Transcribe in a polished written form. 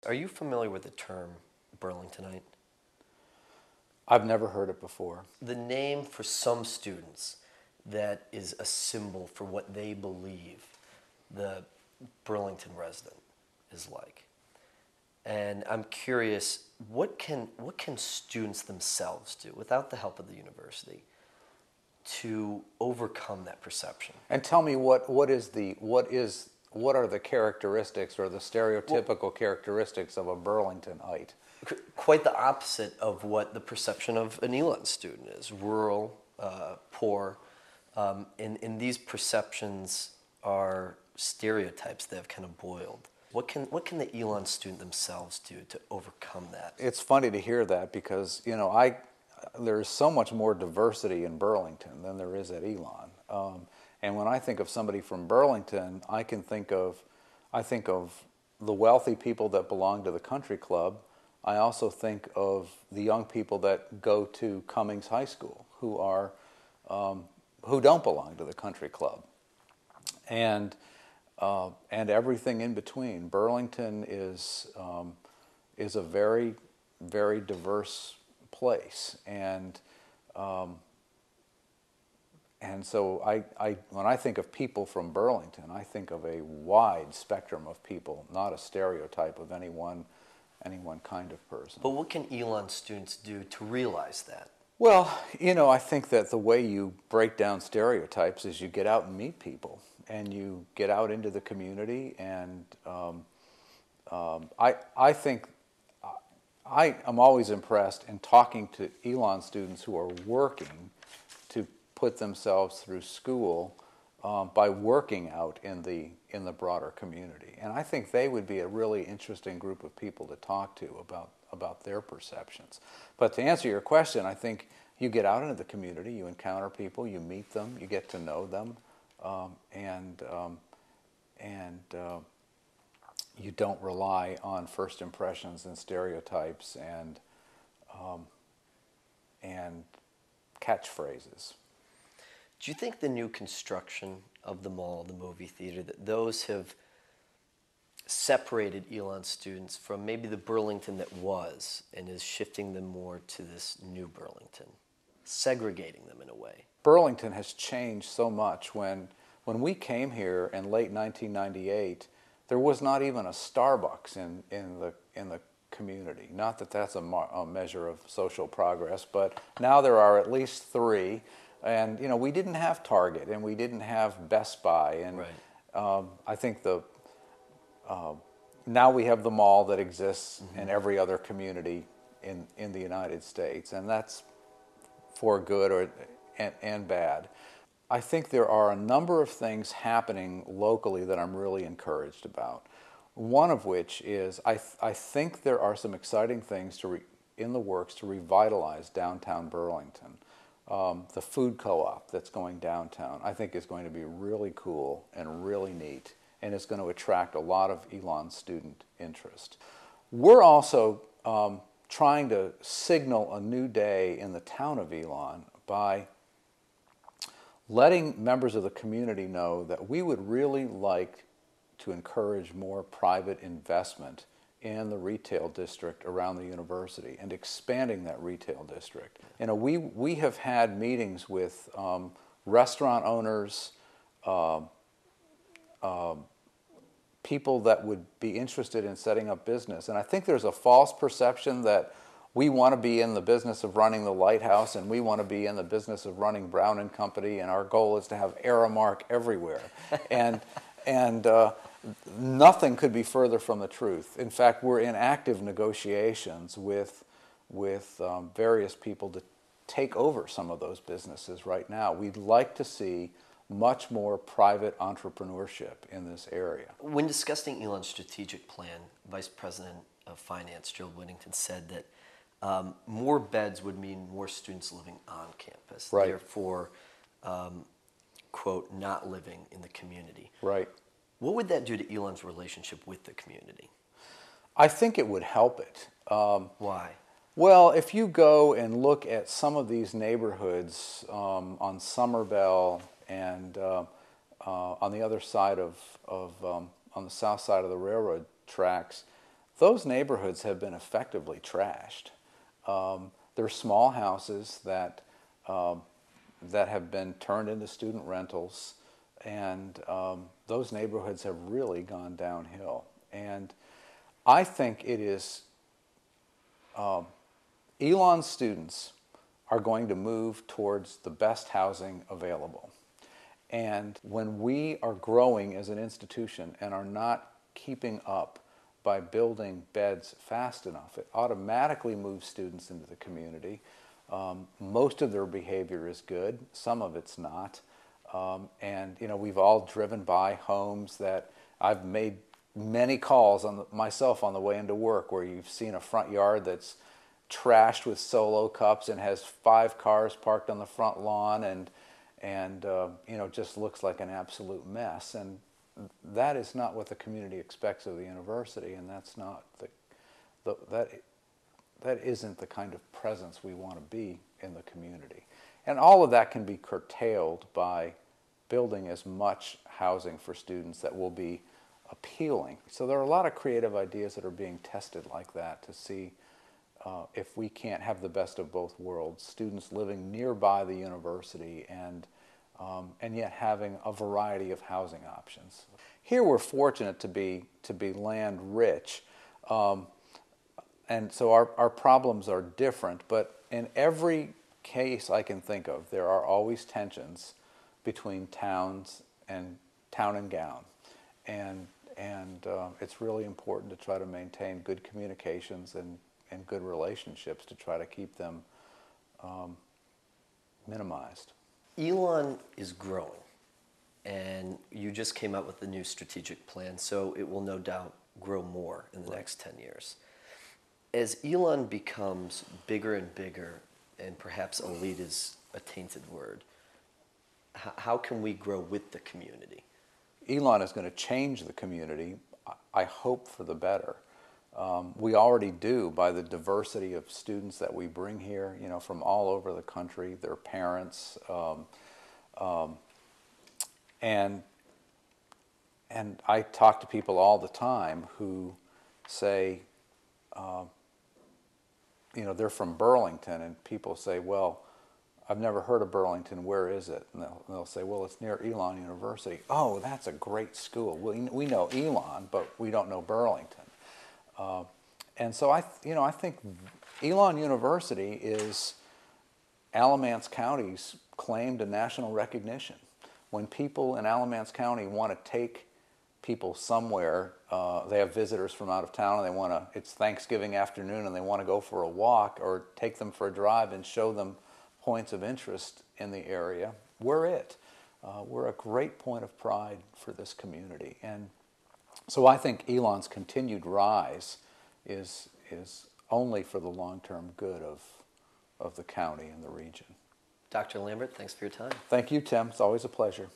Are you familiar with the term Burlingtonite? I've never heard it before. The name for some students that is a symbol for what they believe the Burlington resident is like. And I'm curious, what can students themselves do without the help of the university to overcome that perception? And tell me what are the characteristics or the stereotypical characteristics of a Burlingtonite? Quite the opposite of what the perception of an Elon student is: rural, poor. And these perceptions are stereotypes that have kind of boiled. What can the Elon student themselves do to overcome that? It's funny to hear that because there's so much more diversity in Burlington than there is at Elon. And when I think of somebody from Burlington, I think of the wealthy people that belong to the country club. I also think of the young people that go to Cummings High School who don't belong to the country club, and everything in between. Burlington is a very, very diverse place, and so when I think of people from Burlington, I think of a wide spectrum of people, not a stereotype of any one kind of person. But what can Elon students do to realize that? Well, I think that the way you break down stereotypes is you get out and meet people, and you get out into the community, and I think I am always impressed in talking to Elon students who are working to put themselves through school by working out in the broader community, and I think they would be a really interesting group of people to talk to about their perceptions. But to answer your question, I think you get out into the community, you encounter people, you meet them, you get to know them, and you don't rely on first impressions and stereotypes and catchphrases. Do you think the new construction of the mall, the movie theater, that those have separated Elon students from maybe the Burlington that was and is shifting them more to this new Burlington, segregating them in a way? Burlington has changed so much. When we came here in late 1998, there was not even a Starbucks in the community. Not that that's a measure of social progress, but now there are at least three. And we didn't have Target, and we didn't have Best Buy, and right. I think now we have the mall that exists in every other community in the United States, and that's for good and bad. I think there are a number of things happening locally that I'm really encouraged about. One of which is I think there are some exciting things in the works to revitalize downtown Burlington. The food co-op that's going downtown, I think, is going to be really cool and really neat, and it's going to attract a lot of Elon student interest. We're also trying to signal a new day in the town of Elon by letting members of the community know that we would really like to encourage more private investment in the retail district around the university and expanding that retail district. We have had meetings with restaurant owners, people that would be interested in setting up business. And I think there's a false perception that we want to be in the business of running the Lighthouse and we want to be in the business of running Brown and Company, and our goal is to have Aramark everywhere. And nothing could be further from the truth. In fact, we're in active negotiations with various people to take over some of those businesses right now. We'd like to see much more private entrepreneurship in this area. When discussing Elon's strategic plan, Vice President of Finance Joe Whittington said that more beds would mean more students living on campus, right. Therefore, quote, not living in the community. Right. What would that do to Elon's relationship with the community? I think it would help it. Why? Well, if you go and look at some of these neighborhoods on Somerville and on the other side on the south side of the railroad tracks, those neighborhoods have been effectively trashed. They're small houses that have been turned into student rentals, and those neighborhoods have really gone downhill. And I think it is Elon students are going to move towards the best housing available. And when we are growing as an institution and are not keeping up by building beds fast enough, it automatically moves students into the community. Most of their behavior is good, some of it's not. And we've all driven by homes that I've made many calls on myself on the way into work where you've seen a front yard that's trashed with Solo cups and has 5 cars parked on the front lawn and just looks like an absolute mess. And that is not what the community expects of the university, and that's not that isn't the kind of presence we want to be in the community. And all of that can be curtailed by building as much housing for students that will be appealing. So there are a lot of creative ideas that are being tested like that to see if we can't have the best of both worlds, students living nearby the university and yet having a variety of housing options. Here we're fortunate to be land rich, and so our problems are different, but in every case I can think of, there are always tensions between town and gown, and it's really important to try to maintain good communications and good relationships to try to keep them minimized. Elon is growing, and you just came out with the new strategic plan, so it will no doubt grow more in the next 10 years. As Elon becomes bigger and bigger, and perhaps elite is a tainted word, how can we grow with the community? Elon is going to change the community, I hope, for the better. We already do by the diversity of students that we bring here, from all over the country, their parents, and I talk to people all the time who say, they're from Burlington, and people say, well, I've never heard of Burlington, where is it? And they'll say, well, it's near Elon University. Oh, that's a great school. We know Elon, but we don't know Burlington. And so I think Elon University is Alamance County's claim to national recognition. When people in Alamance County want to take people somewhere, they have visitors from out of town, and it's Thanksgiving afternoon, and they want to go for a walk or take them for a drive and show them points of interest in the area, we're it. We're a great point of pride for this community. And so I think Elon's continued rise is only for the long-term good of the county and the region. Dr. Lambert, thanks for your time. Thank you, Tim. It's always a pleasure.